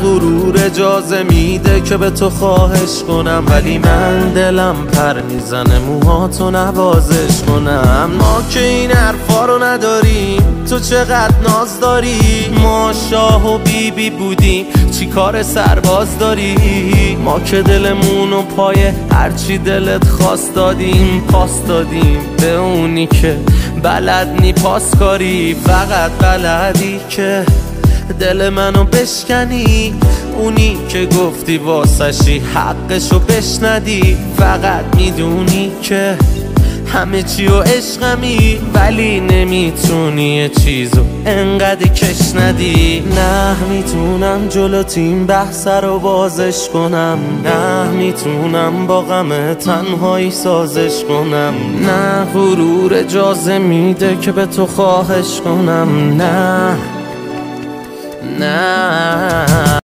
غرور اجازه میده که به تو خواهش کنم، ولی من دلم پر میزنه موهاتو نوازش کنم. ما که این حرفا رو نداریم، تو چقدر ناز داری. ما شاه و بیبی بودیم، چی کار سرباز داری؟ ما که دلمونو پای هرچی دلت خواست دادیم، پاس دادیم به اونی که بلد نی پاس کاری. فقط بلدی که دل منو بشکنی، اونی که گفتی واسشی حقشو بشندی. فقط میدونی که همه چی و عشقمی، ولی نمیتونی یه چیزو انقدر کش ندی. نه میتونم جلوت این بحث رو بازش کنم، نه میتونم با غم تنهایی سازش کنم. نه غرور اجازه میده که به تو خواهش کنم. نه